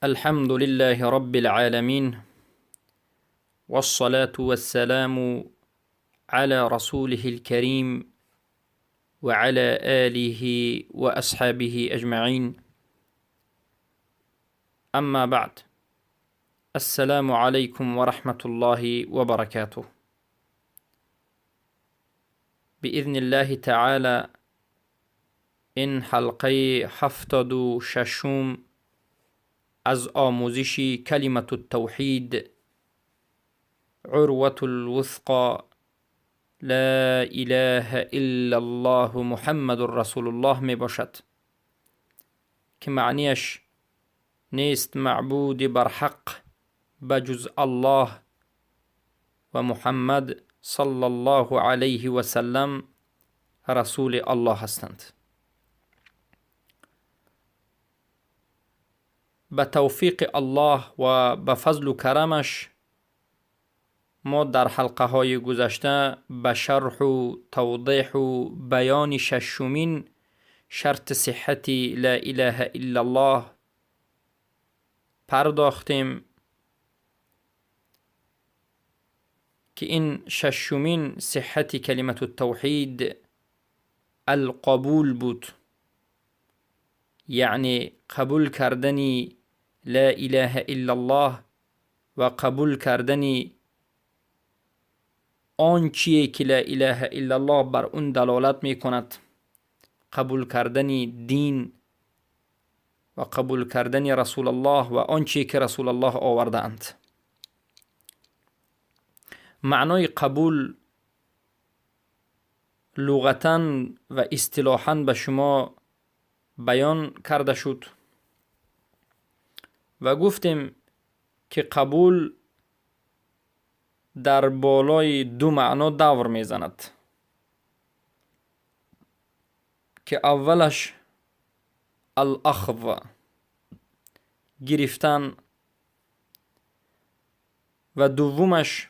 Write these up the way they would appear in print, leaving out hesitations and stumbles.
الحمد لله رب العالمين، والصلاة والسلام على رسوله الكريم وعلى آله وأصحابه أجمعين. أما بعد، السلام عليكم ورحمة الله وبركاته. بإذن الله تعالى این حلقه 76 از آموزش کلمة التوحید، عروة الوثقى، لا اله الا الله محمد رسول الله می باشد که معنیش نیست معبود برحق بجز الله و محمد صلی الله علیه و سلم رسول الله هستند. به توفیق الله و به فضل و کرمش ما در حلقه های گذشته به شرح و توضیح و بیان ششمین شرط صحت لا اله الا الله پرداختیم که این ششمین صحت کلمة التوحید القبول بود، یعنی قبول کردنی لا اله الا الله و قبول کردنی آن چیه که لا اله الا الله بر اون دلالت می کند، قبول کردنی دین و قبول کردنی رسول الله و آن چیه که رسول الله آورده اند. معنای قبول لغتاً و اصطلاحاً به شما بیان کرده شد و گفتیم که قبول در بالای دو معنا دور میزند که اولش الاخذ، گرفتن، و دومش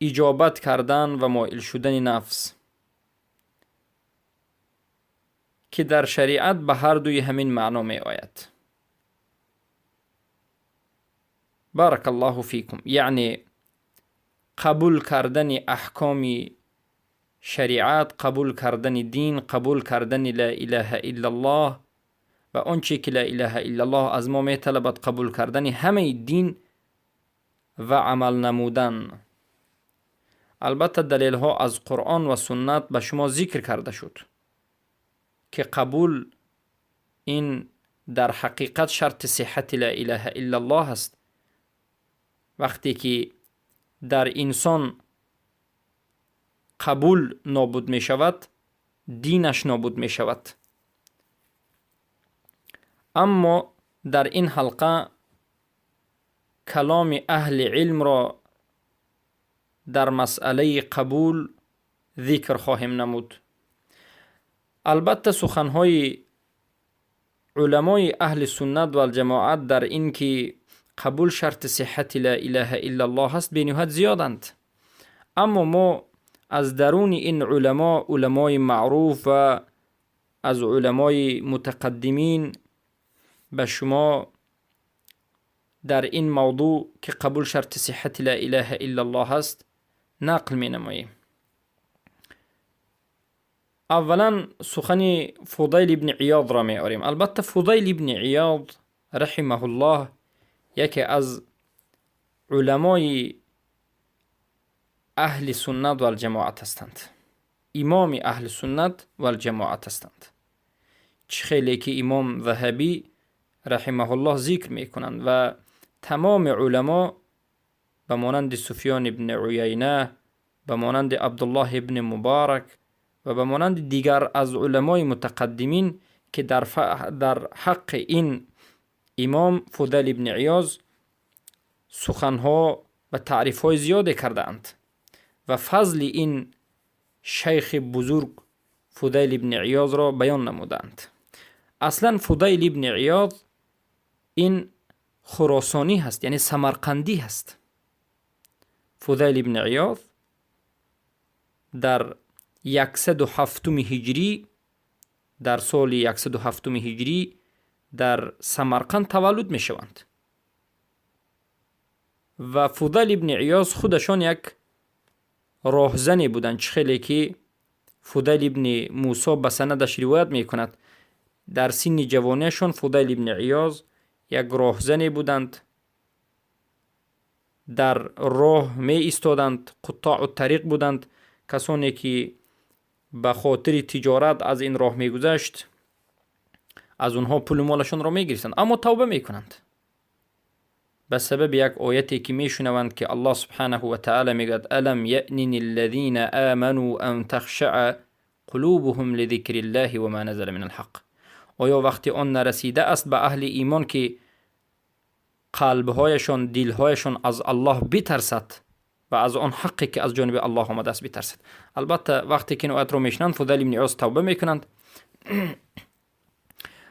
اجابت کردن و مائل شدن نفس، که در شریعت به هر دوی همین معنا می آید. بارک الله فیکم. یعنی قبول کردن احکام شریعت، قبول کردن دین، قبول کردن لا اله الا الله و آنچه که لا اله الا الله از ما می طلبد قبول کردن همه دین و عمل نمودن. البته دلیل ها از قرآن و سنت به شما ذکر کرده شد که قبول این در حقیقت شرط صحت لا اله الا الله است. وقتی که در انسان قبول نابود می شود، دینش نابود می شود. اما در این حلقه کلام اهل علم را در مسئله قبول ذکر خواهیم نمود. البته سخنهای علمای اهل سنت و الجماعت در این که قبول شرط صحت لا اله الا الله هست به نهایت زیادند، اما ما از درون این علمای معروف و از علمای متقدمین به شما در این موضوع که قبول شرط صحت لا اله الا الله هست نقل می نماییم. اولا سخن فضیل ابن عیاض را می آریم. البته فضیل ابن عیاض رحمه الله یکی از علمای اهل سنت و الجماعت هستند، امام اهل سنت و الجماعت هستند، چه خیلی که امام ذهبی رحمه الله ذکر می کنند و تمام علما به مانند سفیان ابن عیینه، به مانند عبدالله ابن مبارک و به مانند دیگر از علمای متقدمین که در حق این امام فضیل ابن عیاض سخنها و تعریفهای زیاده کرده اند و فضل این شیخ بزرگ فضیل ابن عیاض را بیان نمودند. اصلا فضیل ابن عیاض این خراسانی هست، یعنی سمرقندی هست. فضیل ابن عیاض در 107 هجری، در سال 107 هجری در سمرقند تولد می شوند و فضیل ابن عیاض خودشان یک راهزنی بودند، خیلی که فضیل ابن موسی به سندش روایت می کند در سن جوانیشان فضیل ابن عیاض یک راهزنی بودند، در راه می ایستادند، قطاع الطریق بودند، کسانی که به خاطر تجارت از این راه می گذشت از اونها پول مالشان را می گرفتند، اما توبه می کنند به سبب یک آیتی که می شنوند که الله سبحانه و تعالی می گوید الم یأنن الذین آمنوا ان تخشع قلوبهم لذکر الله و ما نزل من الحق. آیا وقتی آن نرسیده است به اهل ایمان که قلبهایشان، دلهایشان از الله بترسد و از آن حقی که از جانب الله آمده است بترسد؟ البته وقتی که این آیت رو میشنند فضیل ابن عیاض توبه میکنند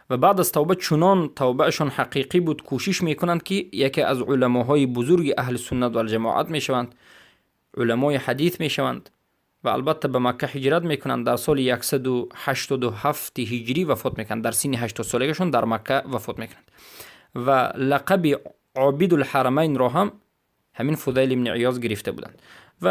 و بعد از توبه چنان توبهشان حقیقی بود کوشش میکنند که یکی از علماهای بزرگ اهل سنت و الجماعت میشوند، علمای حدیث میشوند و البته به مکه هجرت میکنند. در سال 187 هجری وفات میکنند، در سن 80 سالگیشون در مکه وفات میکنند و لقب عابد الحرمین را هم همین فضیل ابن عیاض گرفته بودند و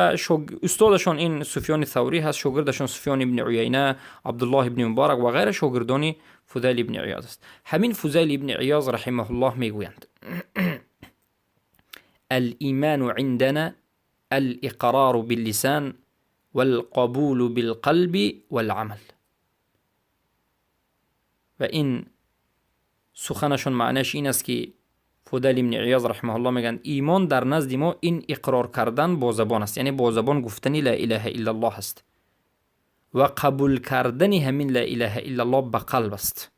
استادشان این سفیان ثوری هست، شاگردشان سفیان ابن عیینه، عبدالله ابن مبارک و غیره شاگردان فضیل ابن عیاض است. همین فضیل ابن عیاض رحمه الله میگویند الایمان عندنا الاقرار باللسان والقبول بالقلب والعمل. و این سخنشون معنیش این است که فضیل ابن عیاض رحمه الله میگن ایمان در نزد ما این اقرار کردن با زبان است، یعنی با زبان گفتنی لا اله الا الله است و قبول کردن همین لا اله الا الله به قلب است،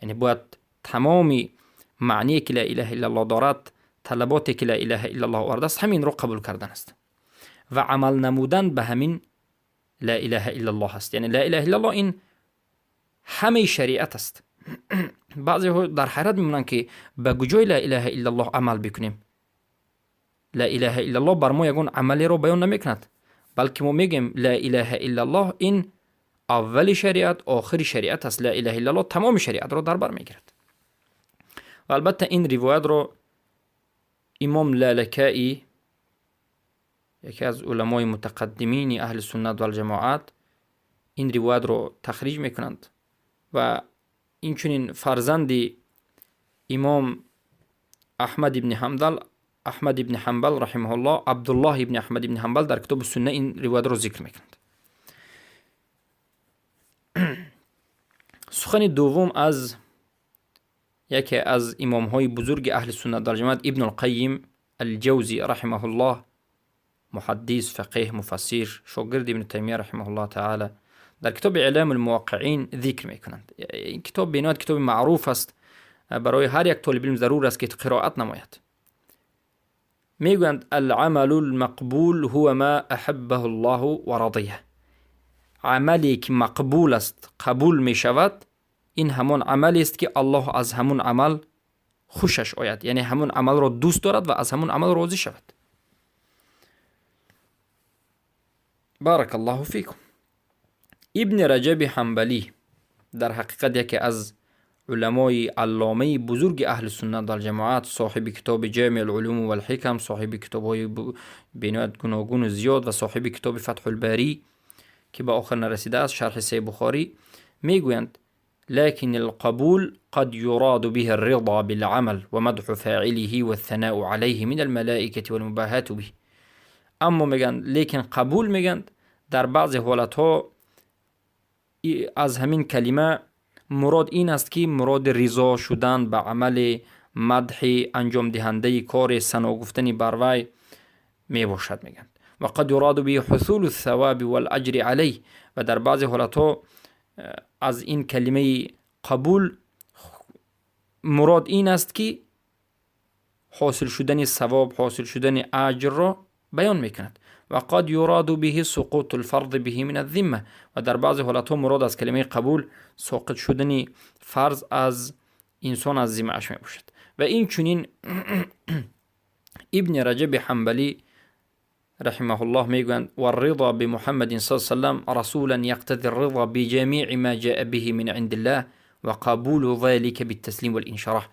یعنی باید تمامی معنی که لا اله الا الله دارد، طلباتی که لا اله الا الله آورده است، همین رو قبول کردن است و عمل نمودن به همین لا اله الا الله است. یعنی لا اله الا الله این همه شریعت است. بعضی ها در حیرت میمونن که به کجای لا اله الا الله عمل بکنیم. لا اله الا الله بر ما یگون عملی رو بیان نمیکند، بلکه ما میگیم لا اله الا الله این اول شریعت آخر شریعت است. لا اله الا الله تمام شریعت رو در بر میگیرد. و البته این روایت رو امام لالکائی یکی از علمای متقدمین اهل سنت و الجماعت این روایت رو تخریج میکنند و این چنین فرزند امام احمد ابن حنبل رحمه الله، عبدالله ابن احمد ابن حنبل در کتاب سنه این روایت رو ذکر میکنند. سخن دوم از یکی از امام های بزرگ اهل سنت در جماعت ابن القیم الجوزی رحمه الله، محدث، فقیه، مفسر، شاگرد ابن تیمیه رحمه الله تعالی، در کتاب اعلام الموقعین ذکر میکنند. این کتاب بینات کتاب معروف است، برای هر یک طالب علم ضرور است که قرائت نماید. میگویند العمل المقبول هو ما احبه الله و رضیه. عملی که مقبول است، قبول می شود، این همون عملی است که الله از همون عمل خوشش آید، یعنی همون عمل را دوست دارد و از همون عمل راضی شود. بارک الله فیکم. ابن رجب حنبلی در حقیقت یکی از علمای علامه بزرگ اهل سنت در جماعت، صاحب کتاب جامع العلوم و الحکم، صاحب کتاب‌های بینات گوناگون زیاد و صاحب کتاب فتح الباری که به آخر نرسیده است، شرح صحیح بخاری، میگویند لكن القبول قد يراد به الرضا بالعمل ومدح فاعله والثناء عليه من الملائكة والمباهات به. اما میگن لیکن قبول میگن در بعض حالتها از همین کلمه مراد این است که مراد رضا شدن به عمل، مدح انجام دهنده کار، ثنا گفتنی بر وی می باشد. میگن و قد یراد به حصول الثواب والاجر علیه، و در بعض حالتها از این کلمه قبول مراد این است که حاصل شدن ثواب، حاصل شدن اجر را بیان میکند. و قد یراد به سقوط الفرض به من الذمه، و در بعض حالتها مراد از کلمه قبول ساقط شدن فرض از انسان از ذمه اش می باشد. و این چنین ابن رجب حنبلی رحمه الله میگویند و الرضا بمحمد صلی الله علیه و سلم رسولا یقتضی الرضا بجمیع ما جاء به من عند الله و قبول ذلك بالتسلیم والانشراح.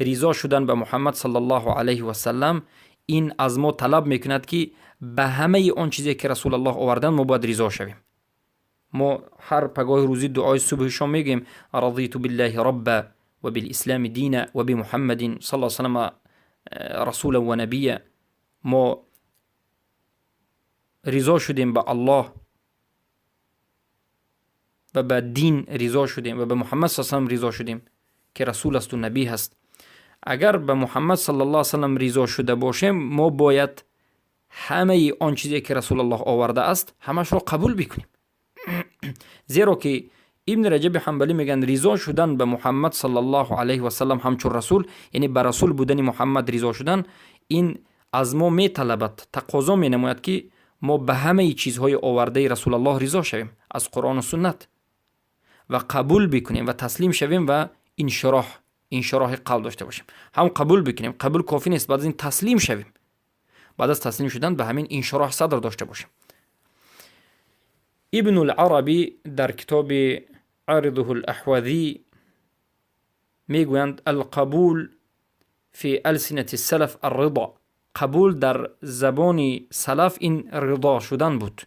ریزا شدن به محمد صلی الله علیه و سلم این از ما طلب میکند که به همه آن چیزی که رسول الله آوردن ما باید ریزا شویم. ما هر پگاه روزی دعای صبح شام میگیم رضیت بالله رب و بالاسلام دین و بمحمد صلی الله علیه و سلم رسولا و نبیا. ما ریزا شدیم به الله و به دین ریزا شدیم و به محمد صلی الله علیه و سلم ریزا شدیم که رسول است و نبی هست. اگر به محمد صلی الله علیه و سلم ریزا شده باشیم ما باید همه آن چیزی که رسول الله آورده است همش رو قبول بکنیم. زیرا که ابن رجب حنبلی میگن ریزا شدن به محمد صلی الله علیه و سلم همچون رسول، یعنی به رسول بودن محمد ریزا شدن، این از ما میطلبد، تقاضا مینماید که ما به همه چیزهای آورده رسول الله ریزا شویم از قرآن و سنت و قبول بکنیم و تسلیم شویم و انشراح قلب داشته باشیم. هم قبول بکنیم، قبول کافی نیست، بعد از این تسلیم شویم، بعد از تسلیم شدن به همین انشراح صدر داشته باشیم. ابن العربی در کتاب عارضه الاحوذی میگویند القبول فی السنة السلف الرضا. قبول در زبان سلف این رضا شدن بود،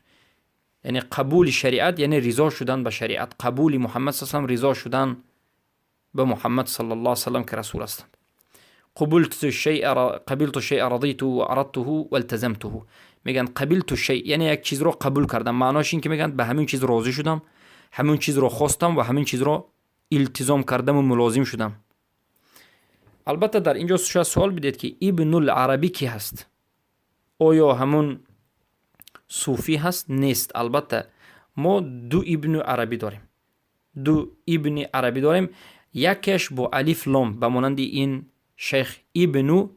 یعنی قبول شریعت یعنی رضا شدن به شریعت، قبول محمد صلی الله علیه و سلم، رضا شدن به محمد صلی الله علیه و سلم که رسول هستند. قبلت الشیء رضیته و اردته و التزمته. میگن قبلت الشیء یعنی یک چیز رو قبول کردم، معناش این که میگن به همین چیز راضی شدم، همین چیز رو خواستم و همین چیز رو التزام کردم و ملازم شدم. البته در اینجا شاید سوال بدید که ابن العربی کی هست؟ آیا همون صوفی هست؟ نیست. البته ما دو ابن عربی داریم، یکیش با الف لام به مانند این شیخ ابن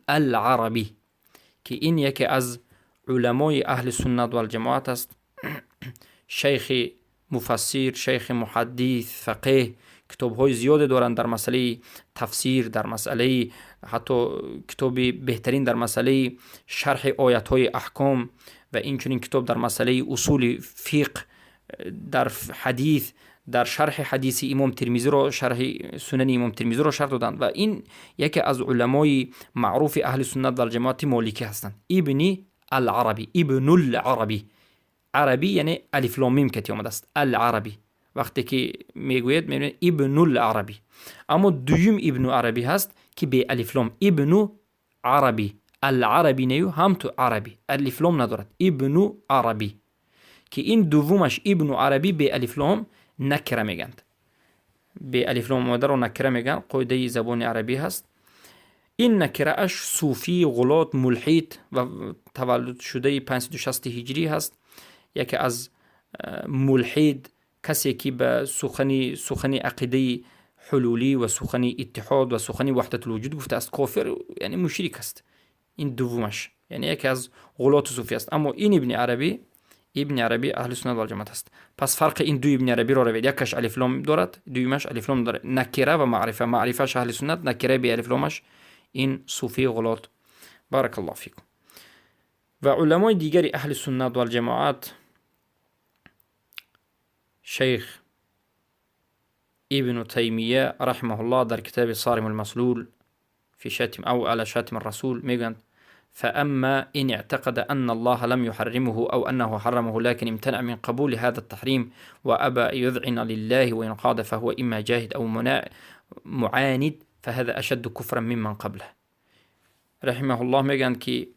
العربی که این یکی از علمای اهل سنت و الجماعت است. شیخ مفسر، شیخ محدث، فقیه، کتاب های زیاده دارند در مسئله تفسیر، در مسئله حتی کتاب بهترین در مسئله شرح آیات های احکام و اینچنین کتاب در مسئله اصول فقه، در حدیث، در شرح حدیث امام ترمذی رو، شرح سنن امام ترمذی رو شرح دادند و این یکی از علمای معروف اهل سنت و الجماعت مالکی هستند. ابن العربی، عربی یعنی الف لام میم که آمده است، العربی. وقتی که میگوید میبینید ابن العربی. اما دویم ابن عربی هست که به الف لام، ابن عربی، العربی نیو هم تو عربی، الف لام ندارد، ابن عربی، که این دومش ابن عربی به الف لام نکره میگند، به الف لام اومده رو نکره میگن، قاعده زبان عربی هست. این نکره اش صوفی، غلات، ملحد و تولد شده 560 هجری هست. یکی از ملحد، کسی که به سخن عقیده حلولی و سخن اتحاد و سخن وحدت الوجود گفته است، کافر یعنی مشرک است. این دومش یعنی یکی از غلات صوفی است. اما این ابن عربی اهل سنت و الجماعت است. پس فرق این دو ابن عربی رو روید، یکش الف لام دارد، دویمش الف لام دارد، نکره و معرفه، معرفهش اهل سنت، نکره به الف لامش این صوفی غلات. بارک الله فیکم. و علمای دیگری اهل سنت و الجماعت، شیخ ابن تیمیه رحمه الله در کتاب صارم المسلول في شتم او على شتم الرسول میگویند فأما إن اعتقد أن الله لم يحرمه أو أنه حرمه لكن امتنع من قبول هذا التحريم وأبى يذعن لله وينقاد فهو إما جاهد أو معاند فهذا أشد كفرا ممن قبله. رحمه الله میگن که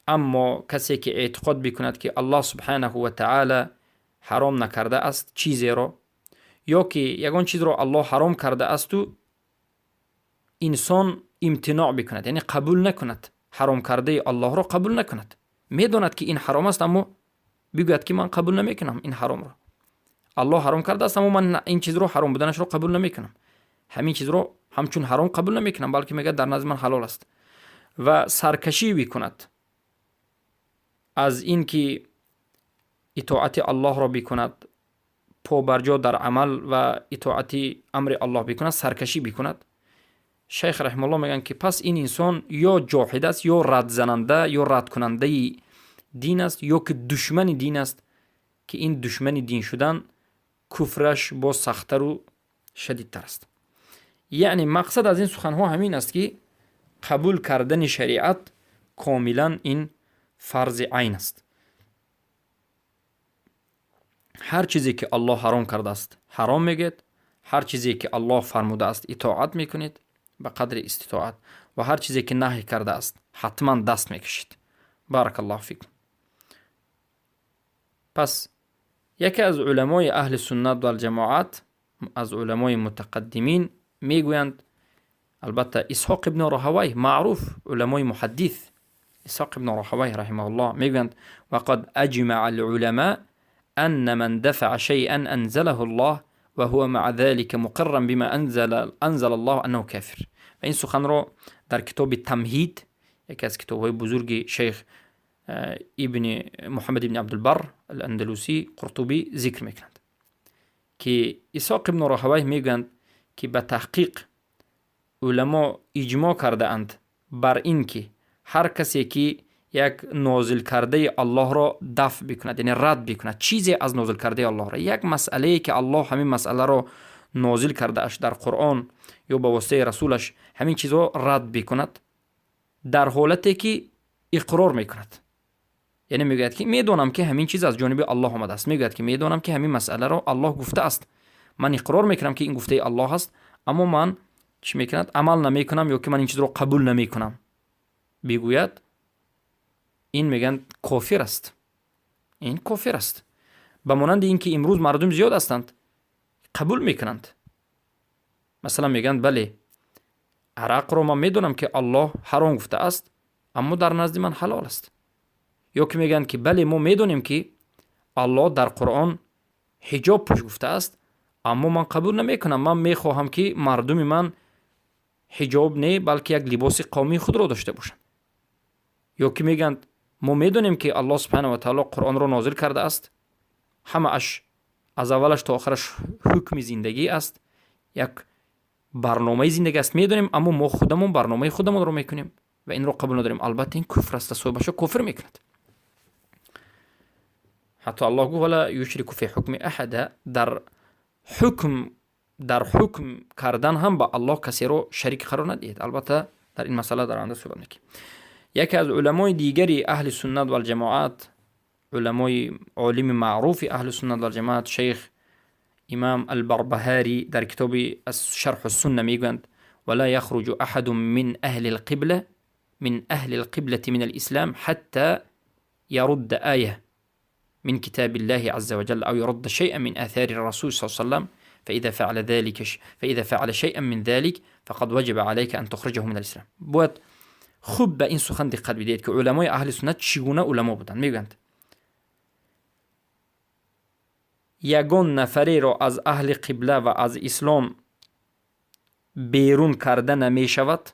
اما کسی که اعتقاد بکند که الله سبحانه و تعالی حرام نکرده است چیزی را، یا که یگان چیز را الله حرام کرده است و انسان امتناع بکند، یعنی قبول نکند، حرام کرده الله را قبول نکند، میداند که این حرام است اما بگوید که من قبول نمیکنم این حرام را، الله حرام کرده است اما من این چیز رو حرام بودنش رو قبول نمیکنم، همین چیز رو همچون حرام قبول نمیکنم، بلکه میگه در نظر من حلال است و سرکشی بکند از این که اطاعت الله را بکند، پابرجا در عمل و اطاعت امر الله بکند، سرکشی بکند. شیخ رحمه الله میگن که پس این انسان یا جاحد است، یا رد زننده یا رد کننده دین است، یا که دشمن دین است، که این دشمن دین شدن کفرش با سختتر و شدیدتر است. یعنی مقصد از این سخنها همین است که قبول کردن شریعت کاملا این فرض عین است. هر چیزی که الله حرام کرده است حرام میگید، هر چیزی که الله فرموده است اطاعت میکنید به قدر استطاعت، و هر چیزی که نهی کرده است حتما دست میکشید. بارک الله فیکم. پس یکی از علمای اهل سنت و الجماعت، از علمای متقدمین میگویند، البته اسحاق ابن راهوی معروف علمای محدث، اسحاق ابن راهوی رحمه الله میگویند وقد اجمع العلماء ان من دفع شيئا انزله الله وهو مع ذلك مقرا بما انزل الله انه کافر. و این سخن را در کتاب تمهید، یکی از کتاب‌های بزرگ شیخ ابن محمد ابن عبدالبر الاندلوسی قرطبی ذکر میکنند که اسحاق ابن راهوی میگویند که به تحقیق علما اجماع کرده اند بر این که هر کسی که یک نازل کرده الله را دفع بکند، یعنی رد بکند، چیزی از نازل کرده الله را، یک مسئله که الله همین مسئله را نازل کرده اش در قرآن یا به واسطه رسولش، همین چیزا رد بکند، در حالتی که اقرار میکند، یعنی میگوید که میدونم که همین چیز از جانب الله آمده است، میگوید که میدونم که همین مسئله را الله گفته است، من اقرار میکنم که این گفته الله است، اما من چی میکند؟ عمل نمیکنم، یا که من این چیز را قبول نمیکنم، بگوید، این میگن کافر است. این کافر است. به مانند این که امروز مردم زیاد هستند قبول میکنند، مثلا میگن بله عرق رو من میدونم که الله حرام گفته است اما در نزد من حلال است، یا که میگن که بله ما میدونیم که الله در قرآن حجاب پوش گفته است اما من قبول نمیکنم، من میخواهم که مردم من حجاب نه بلکه یک لباس قومی خود را داشته باشند. یا که میگن ما میدونیم که الله سبحانه و تعالی قرآن را نازل کرده است، همه اش از اولش تا آخرش حکم زندگی است، یک برنامه زندگی است، میدونیم اما ما خودمون برنامه خودمون رو میکنیم و این رو قبول نداریم. البته این کفر است، صاحبش کفر میکند. حتی الله گفت ولا یشرک فی حکم احد، در حکم کردن هم با الله کسی رو شریک قرار ندید. البته در این مسئله در آینده صحبت میکنیم. یکی از علمای دیگری اهل سنت و الجماعت، علمای عالم معروف اهل سنت و الجماعت، شیخ امام البربهاری در کتاب شرح السنه میگویند ولا يخرج احد من اهل القبله من الاسلام حتى يرد آية من كتاب الله عز وجل او يرد شيئا من آثار الرسول صلى الله عليه وسلم فإذا فعل شيئا من ذلك فقد وجب عليك ان تخرجه من الاسلام. باید خوب به این سخن دقت بدید که علمای اهل سنت چگونه علما بودند. میگویند یگان نفری را از اهل قبله و از اسلام بیرون کرده نمی شود،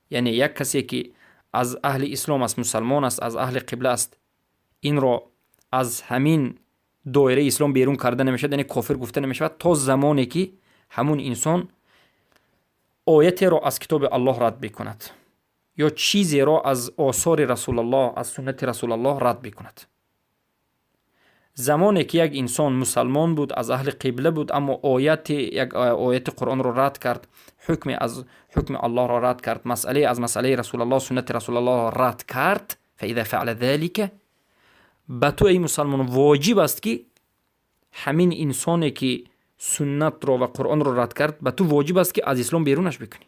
یعنی یک کسی که از اهل اسلام است، مسلمان است، از اهل قبله است، این را از همین دایره اسلام بیرون کرده نمی شود، یعنی کافر گفته نمی شود تا زمانی که همون انسان آیتی را از کتاب الله رد بکند یا چیزی را از آثار رسول الله، از سنت رسول الله رد بکند. زمانی که یک انسان مسلمان بود، از اهل قبله بود، اما یک آیت قرآن را رد کرد، حکم الله را رد کرد، مسئله از مسئله رسول الله، سنت رسول الله را رد کرد، فاذا فعل ذلك، به تو ای مسلمان واجب است که همین انسانی که سنت را و قرآن را رد کرد، به تو واجب است که از اسلام بیرونش بکنی.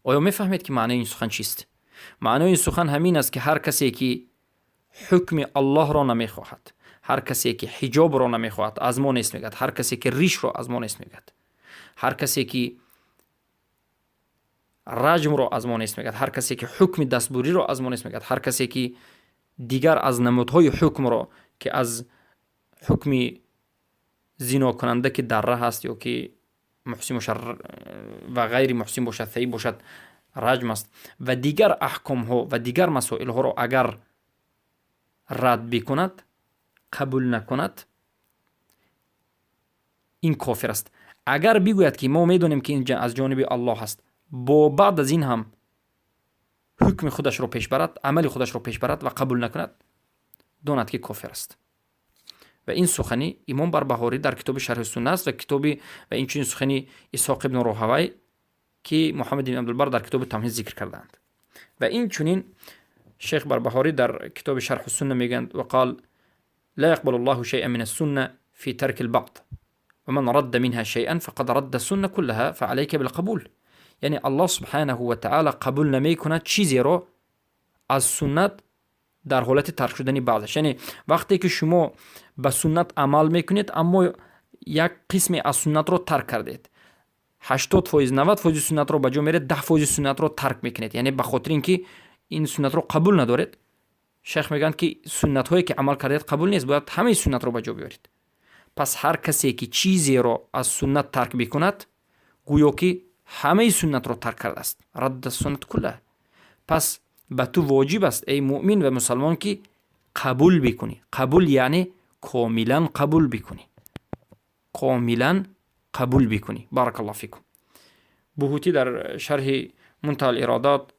آیا میفهمید که معنی این سخن چیست؟ معنی این سخن همین است که هر کسی که حکم الله را نمیخواهد، هر کسی که حجاب را نمیخواهد از ما نیست میگد، هر کسی که ریش را از ما نیست میگد، هر کسی که رجم را از ما نیست میگد، هر کسی که حکم دستبوری را از ما نیست میگد، هر کسی که دیگر از نمودهای حکم را که از حکم زنا کننده که دره هست یا که محسن باشد و غیر محسن باشد، ثیب باشد، رجم است، و دیگر احکام ها و دیگر مسائل ها را اگر رد بکند، قبول نکند، این کافر است. اگر بگوید که ما میدونیم که این از جانب الله است، با بعد از این هم حکم خودش رو پیش برد، عمل خودش رو پیش برد و قبول نکند، داند که کافر است. و این سخنی امام بربهاری در کتاب شرح سنت است و این چنین سخنی اسحاق ابن راهوی که محمد بن عبدالبر در کتاب تمهید ذکر کردند. و این چنین شیخ بربهاری در کتاب شرح السنه میگند و قال لا يقبل الله شيئا من السنه في ترك البعض ومن رد منها شيئا فقد رد السنه كلها فعليك بالقبول. یعنی الله سبحانه و تعالی قبول نمی کند چیزی رو از سنت در حالت ترک شدنی بعضش. یعنی وقتی که شما به سنت عمل میکنید اما یک قسمی از سنت رو ترک کردید، 80% 90% سنت رو به جا میرید، 10% سنت رو ترک میکنید، یعنی به خاطر اینکه این سنت رو قبول ندارید. شیخ میگن که سنت هایی که عمل کردید قبول نیست، باید همه سنت رو به جا بیارید. پس هر کسی که چیزی رو از سنت ترک بکند گویا که همه سنت رو ترک کرده است، رد سنت کله. پس به تو واجب است ای مؤمن و مسلمان که قبول بکنی. قبول یعنی کاملا قبول بکنی، کاملا قبول بکنی. بارک الله فیکم. بهوتی در شرح منتهى الارادات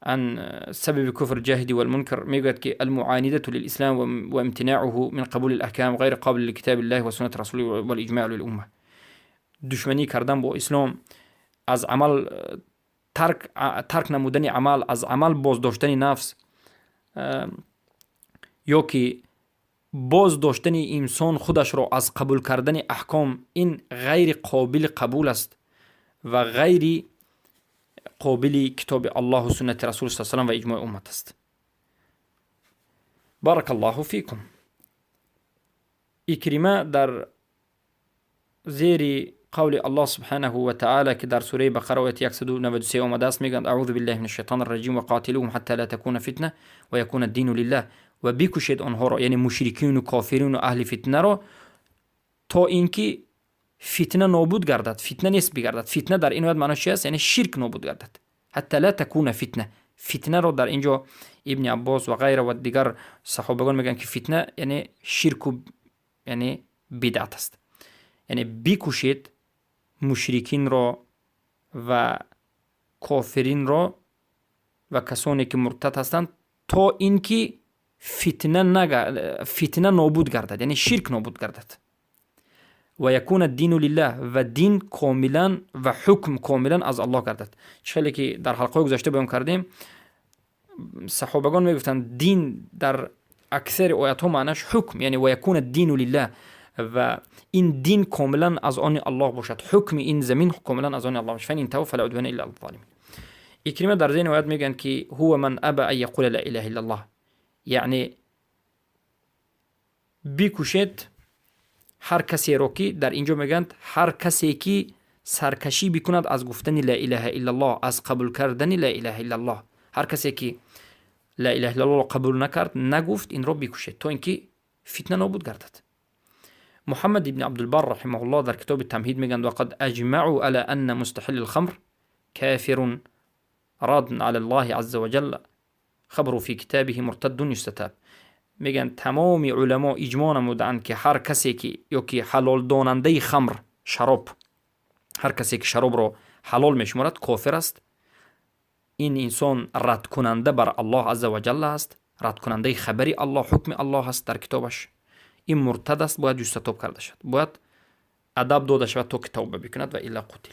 عن سبب كفر الجاهد والمنكر میگوید که المعاندة للإسلام وامتناعه من قبول الأحكام غير قابل لكتاب الله وسنة رسوله والإجماع للأمة. دشمنی کردن با اسلام، از عمل ترک نمودن عمل، از عمل باز داشتن نفس، یا که باز داشتن انسان خودش را از قبول کردن احکام، این غیر قابل قبول است و غیر قابل کتاب الله و سنت رسول صلی الله علیه و اجماع امت است. بارک الله فیکم. اکرمه در زیر قول الله سبحانه و تعالی که در سوره بقره آیه 193 آمده است میگند اعوذ بالله من الشیطان الرجیم و قاتلوهم حتی لا تكون فتنه و یکون الدین لله. و بکشید آنها را، یعنی مشرکین و کافرین و اهل فتنه را، تا اینکه فتنه نابود گردد. فتنه نیست بگردد. فتنه در این آیه معنی چی است؟ یعنی شرک نابود گردد. حتی لا تكون فتنه. فتنه را در اینجا ابن عباس و غیره و دیگر صحابگان میگن که فتنه یعنی شرک و یعنی بدعت است. یعنی بکشید مشرکین را و کافرین را و کسانی که مرتد هستند تا اینکه فتنه نابود گردد، یعنی شرک نابود گردد. و یکون الدین لله، و دین کاملا و حکم کاملا از الله گردد. چه که در حلقه گذشته بیان کردیم، صحابگان میگفتند دین در اکثر آیات ها معنیش حکم، یعنی و یکون الدین لله، و این دین کاملا از آن الله باشد، حکم این زمین کاملا از آن الله باشد. فین انتهوا فلا عدوان الا علی الظالمین. اکرمه در زین آیات میگن که هو من ابى ان یقول لا اله الا الله، یعنی بکشید هر کسی رو که در اینجا میگن هر کسی که سرکشی بکند از گفتن لا اله الا الله، از قبول کردن لا اله الا الله، هر کسی که لا اله الا الله قبول نکرد، نگفت، این رو بکشید تا اینکه فتنه نابود گردد. محمد بن عبدالبر رحمه الله در کتاب تمهید میگن وقد اجمعوا على ان مستحل الخمر كافر راد على الله عز وجل خبر في كتابه مرتد يستتاب. میگن تمام علما اجماع نمودند که هر کسی که یا که حلال داننده خمر، شراب، هر کسی که شراب رو حلال میشمارد کافر است. این انسان رد کننده بر الله عز وجل است، رد کننده خبری الله، حکم الله است در کتابش. این مرتد است، باید جستتاب کرده شد، باید ادب داده شود تا که توبه بکند و الا قتل.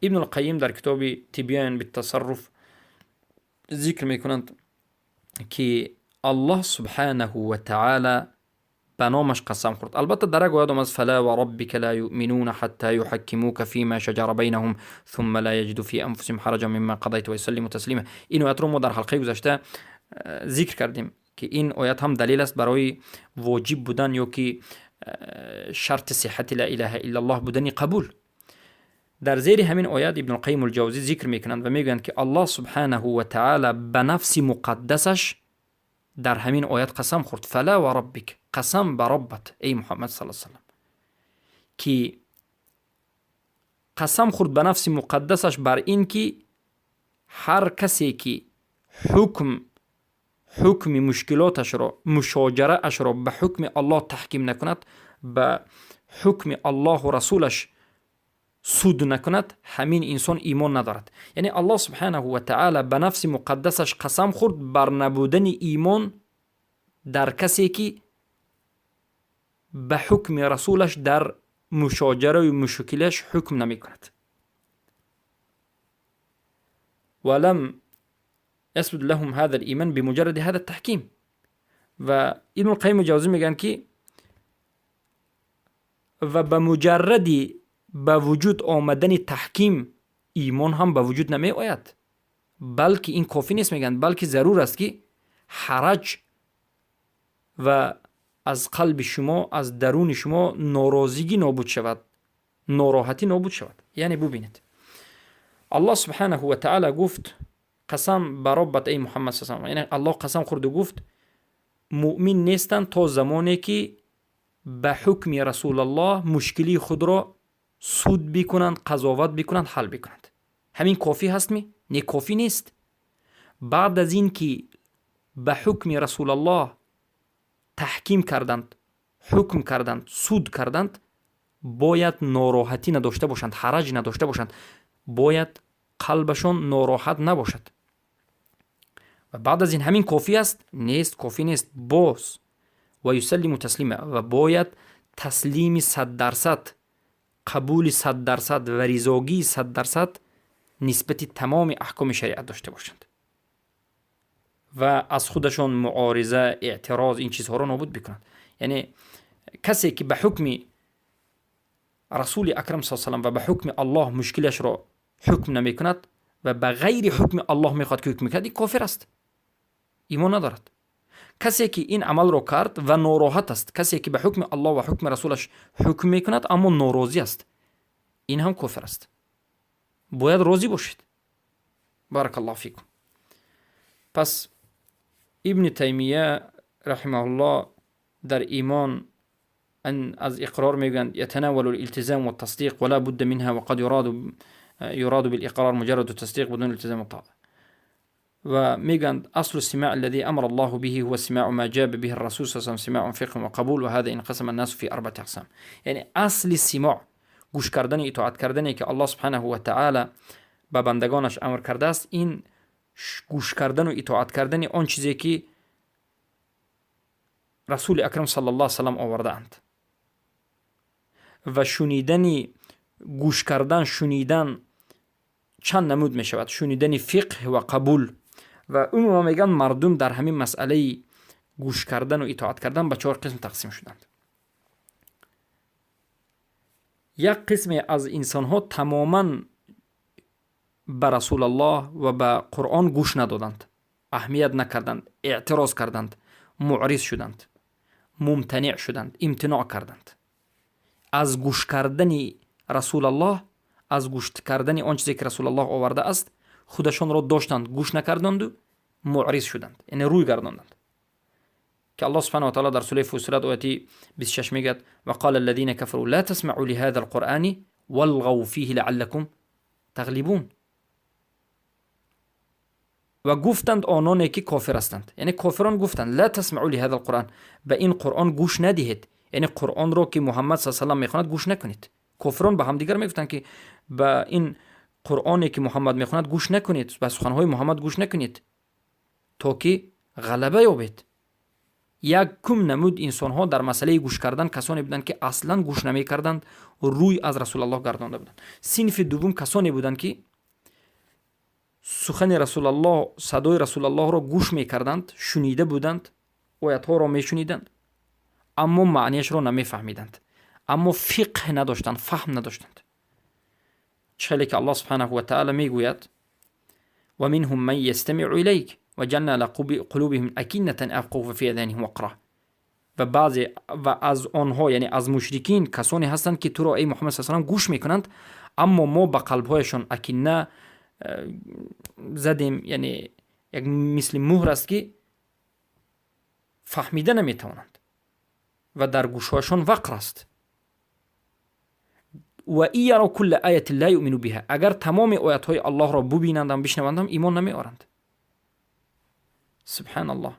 ابن القیم در کتاب تبیان بالتصرف ذکر میکنند که الله سبحانه و تعالی به نامش قسم خورد. البته در آیه از فلا و ربک لا یؤمنون حتی یحکموک فیما شجر بینهم ثم لا یجدوا فی انفسهم حرجا مما قضیت و یسلموا تسلیما. این آیه رو ما در حلقه گذشته ذکر کردیم که این آیه هم دلیل است برای واجب بودن یا که شرط صحت لا اله الا الله بودن قبول. در زیر همین آیات ابن القیم الجوزی ذکر میکنند و میگویند که الله سبحانه و تعالی به نفس مقدسش در همین آیات قسم خورد. فلا و ربک، قسم بر ربت ای محمد صلی الله علیه و سلم، که قسم خورد به نفس مقدسش بر این که هر کسی که حکم مشکلاتش را، مشاجره اش را به حکم الله تحکیم نکند، به حکم الله و رسولش سود نکند، همین انسان ایمان ندارد. یعنی الله سبحانه و تعالی به نفس مقدسش قسم خورد بر نبودن ایمان در کسی که به حکم رسولش در مشاجره و مشکلش حکم نمی کند. ولم يثبت لهم هذا الإيمان بمجرد هذا التحكيم. و ابن القیم الجوزی میگن که و به مجردی به وجود آمدن تحکیم ایمان هم به وجود نمی آید، بلکه این کافی نیست، میگن بلکه ضرور است که حرج و از قلب شما، از درون شما ناراضگی نابود شود، ناراحتی نابود شود. یعنی ببینید الله سبحانه و تعالی گفت قسم بر ربت ای محمد صلی الله علیه و آله، یعنی الله قسم خورد و گفت مؤمن نیستند تا زمانی که به حکم رسول الله مشکلی خود را سود بکنند، قضاوت بکنند، حل بکنند. همین کافی هست می؟ نه کافی نیست. بعد از این که به حکم رسول الله تحکیم کردند، حکم کردند، سود کردند، باید ناراحتی نداشته باشند، حرج نداشته باشند، باید قلبشون ناراحت نباشد. و بعد از این همین کافی است؟ نیست، کافی نیست. باز و یسلم تسلیما، و باید تسلیم 100%، قبول 100% و رضاگی 100% نسبت تمام احکام شریعت داشته باشند و از خودشون معارضه، اعتراض، این چیزها رو نابود بکنند. یعنی کسی که به حکم رسول اکرم صلی الله علیه و و به حکم الله مشکلش را حکم نمی کند و به غیر حکم الله میخواد که حکم کند، کافر است، ایمان ندارد. کسی که این عمل رو کرد و ناراحت است، کسی که به حکم الله و حکم رسولش حکم میکند اما ناراضی است، این هم کافر است. باید راضی باشید. بارک الله فیکم. پس ابن تیمیه رحمه الله در ایمان ان از اقرار میگن يتناول الالتزام والتصديق ولا بد منها وقد يراد بالاقرار مجرد التصديق بدون الالتزام والطاعه. و میگن اصل السماع الذي امر الله به هو سماع ما جاب به الرسول صلى الله عليه وسلم، سماع فقه وقبول، وهذا انقسم الناس في 4 اقسام. یعنی اصل سماع، گوش کردن، اطاعت کردنی که الله سبحانه و تعالی به بندگانش امر کرده است، این گوش کردن و اطاعت کردن آن چیزی که رسول اکرم صلی الله علیه و سلم آورده اند. و شنیدن، گوش کردن، شنیدن چند نمود می شود: شنیدن فقه و قبول. و اون میگن مردم در همین مسئله گوش کردن و اطاعت کردن به 4 قسم تقسیم شدند. یک قسم از انسان ها تماما به رسول الله و به قرآن گوش ندادند، اهمیت نکردند، اعتراض کردند، معرض شدند، ممتنع شدند، امتناع کردند از گوش کردن رسول الله، از گوش کردن آن چیزی که رسول الله آورده است. خودشان را داشتند، گوش نکردند و معرض شدند، یعنی روی گرداندند. که الله سبحانه و تعالی در سوره فصلت آیه 26 میگه: و قال الذين كفروا لا تسمعوا لهذا القرآن والغوا فيه لعلكم تغلبون. و گفتند آنانی که کافر هستند، یعنی کافران گفتند لا تسمعوا لهذا القرآن، به این قرآن گوش ندهید، یعنی قرآن را که محمد صلی الله علیه و آله میخواند گوش نکنید. کافران به هم دیگر میگفتند که به این قرآنی که محمد میخواند گوش نکنید، به سخنهای محمد گوش نکنید تا که غلبه یابید. یک کم نمود انسان ها در مسئله گوش کردن کسانی بودند که اصلا گوش نمی کردند و روی از رسول الله گردانده بودند. صنف دوم کسانی بودند که سخن رسول الله، صدای رسول الله را گوش می کردند، شنیده بودند، آیات ها را می شنیدند، اما معنیش را نمی فهمیدند، اما فقه نداشتند، فهم نداشتند. چه که الله سبحانه و تعالی می گوید: و منهم من یستمع الیک و جعلنا لقلوبهم اکنة ان یفقهوا فی اذانهم وقرا. و بعضی و از آنها، یعنی از مشرکین، کسانی هستند که تو را ای محمد صلی الله علیه و آله گوش میکنند، اما ما به قلبهایشان اکنه زدیم، یعنی یک مثل مهر است که فهمیده نمیتوانند و در گوشهایشان وقر است. و ای یروا کل آیه لا یؤمنوا بها، اگر تمام آیات های الله را ببینند و بشنوند هم ایمان نمی آورند. سبحان الله.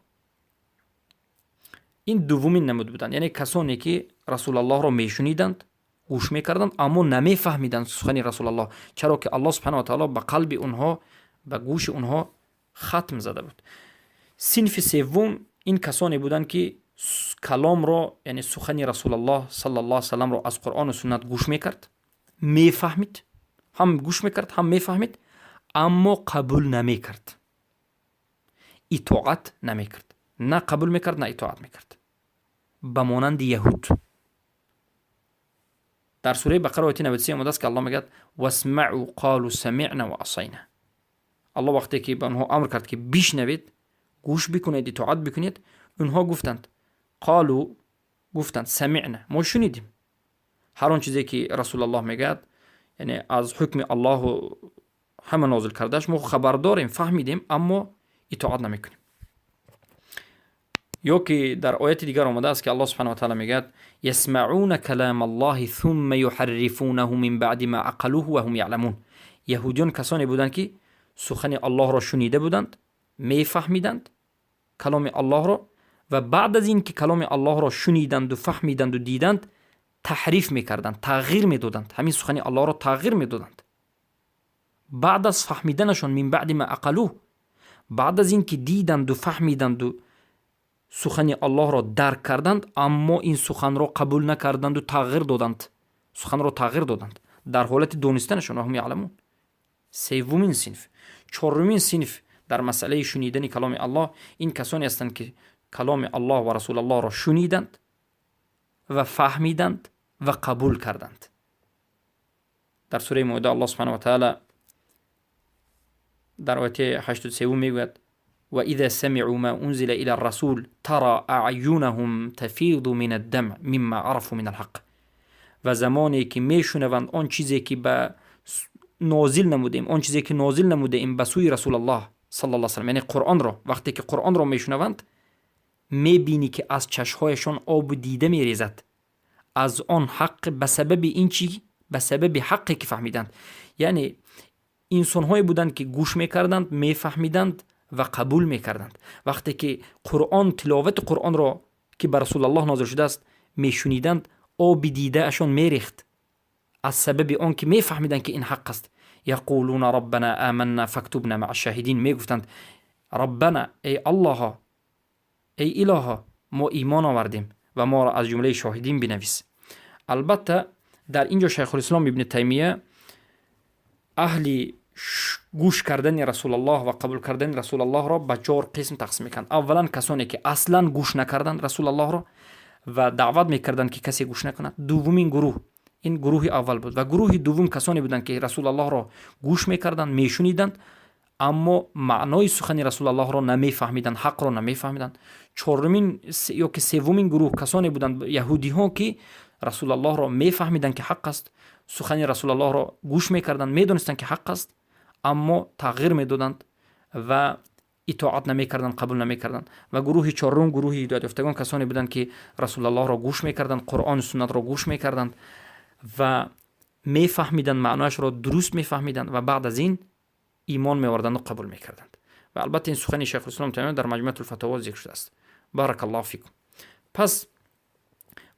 این دومین نمود بودند، یعنی کسانی که رسول الله را میشنیدند، گوش میکردند، اما نمیفهمیدند سخن رسول الله، چرا که الله سبحانه و تعالی به قلب اونها، به گوش اونها ختم زده بود. صنف سوم این کسانی بودند که کلام رو یعنی سخن رسول الله صلی الله علیه و سلم رو از قرآن و سنت گوش میکرد، میفهمید، هم گوش میکرد هم میفهمید، اما قبول نمیکرد، اطاعت نمیکرد. نه قبول میکرد نه اطاعت میکرد، به مانند یهود. در سوره بقره آیه 93 آمده است که الله میگه واسمعوا قالوا سمعنا وعصینا. الله وقتی که به آنها امر کرد که بشنوید، گوش بکنید، اطاعت بکنید، اونها گفتند گفتند سمعنا، ما شنیدیم. هر آن چیزی که رسول الله میگه یعنی از حکم الله و همه نازل کردهش ما خبر داریم، فهمیدیم، اما اطاعت نمیکنیم. یا که در آیت دیگر آمده است که الله سبحانه و تعالی میگه یسمعون کلام الله ثم یحرفونه من بعد ما عقلوه و هم یعلمون. یهودیان کسانی بودند که سخن الله را شنیده بودند، میفهمیدند کلام الله را، و بعد از این که کلام الله را شنیدند و فهمیدند و دیدند، تحریف میکردند، تغییر میدادند، همین سخن الله را تغییر میدادند. بعد از فهمیدنشون، من بعد ما عقلوه، بعد از این که دیدند و فهمیدند و سخن الله را درک کردند، اما این سخن را قبول نکردند و تغییر دادند، سخن را تغییر دادند در حالت دونستنشون، و هم یعلمون. سومین صنف، چهارمین صنف در مسئله شنیدن کلام الله، این کسانی هستند که کلام الله و رسول الله را شنیدند و فهمیدند و قبول کردند. در سوره مائده الله سبحانه و تعالی در آیه 83 میگوید و اذا سمعوا ما انزل الى الرسول ترى اعینهم تفیض من الدمع مما عرفوا من الحق. و زمانی که میشنوند آن چیزی که به نازل نمودیم، آن چیزی که نازل نمودیم به سوی رسول الله صلی الله علیه و سلم، یعنی قرآن را، وقتی که قرآن را میشنوند میبینی که از چشمهایشان آب دیده میریزد از آن حق، به سبب این چی، به سبب حقی که فهمیدند. یعنی انسان‌هایی بودند که گوش میکردند، میفهمیدند و قبول میکردند. وقتی که قرآن، تلاوت قرآن را که بر رسول الله نازل شده است میشنیدند، آب دیده اشان میریخت از سبب آن که میفهمیدند که این حق است. یقولون ربنا آمنا فاکتبنا مع الشاهدین، میگفتند ربنا، ای الله، ای اله، ما ایمان آوردیم و ما را از جمله شاهدین بنویس. البته در اینجا شیخ الاسلام ابن تیمیه اهل گوش کردن رسول الله و قبول کردن رسول الله را به 4 قسم تقسیم میکنند. اولا کسانی که اصلا گوش نکردند رسول الله را و دعوت میکردند که کسی گوش نکند. دومین گروه، این گروه اول بود، و گروه دوم کسانی بودند که رسول الله را گوش میکردند، میشنیدند، اما معنای سخن رسول الله را نمیفهمیدند، حق را نمیفهمیدند. چهارمین یا که سومین گروه کسانی بودند، یهودی ها، که رسول الله را میفهمیدند که حق است، سخن رسول الله را گوش میکردند، میدونستند که حق است، اما تغییر میدادند و اطاعت نمیکردند، قبول نمیکردند. و گروه چهارم، گروه هدایت یافتگان، کسانی بودند که رسول الله را گوش میکردند، قرآن و سنت را گوش میکردند و میفهمیدند، معناش را درست میفهمیدند و بعد از این ایمان می‌آوردند و قبول می‌کردند. و البته این سخن شیخ الاسلام تیمیه در مجموعه الفتاوا ذکر شده است. بارک الله فیکم. پس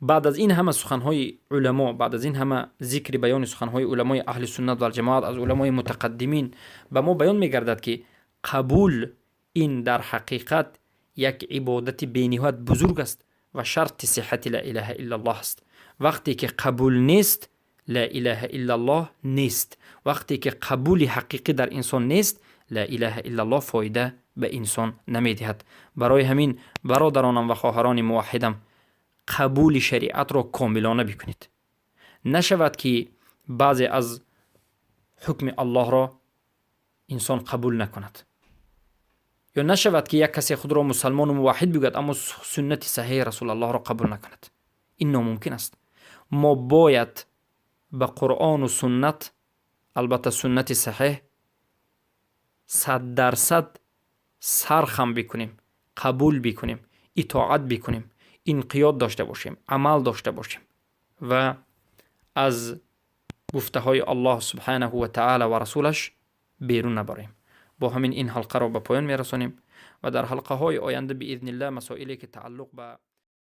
بعد از این همه سخن‌های علما، بعد از این همه ذکر بیان سخن‌های علمای اهل سنت و الجماعت از علمای متقدمین، به ما بیان می‌گردد که قبول این در حقیقت یک عبادت بی‌نهایت بزرگ است و شرط صحت لا اله الا الله است. وقتی که قبول نیست، لا اله الا الله نیست. وقتی که قبول حقیقی در انسان نیست، لا اله الا الله فایده به انسان نمیدهد. برای همین برادرانم و خواهران موحدم، قبول شریعت را کاملانه بکنید. نشود که بعضی از حکم الله را انسان قبول نکند، یا نشود که یک کسی خود را مسلمان و موحد بگوید اما سنت صحیح رسول الله را قبول نکند. این ناممکن است. ما باید به قرآن و سنت، البته سنت صحیح، 100% سرخم بکنیم، قبول بکنیم، اطاعت بکنیم، انقیاد داشته باشیم، عمل داشته باشیم و از گفته های الله سبحانه و تعالی و رسولش بیرون نبریم. با همین این حلقه را به پایان میرسانیم و در حلقه های آینده باذن الله مسائلی که تعلق به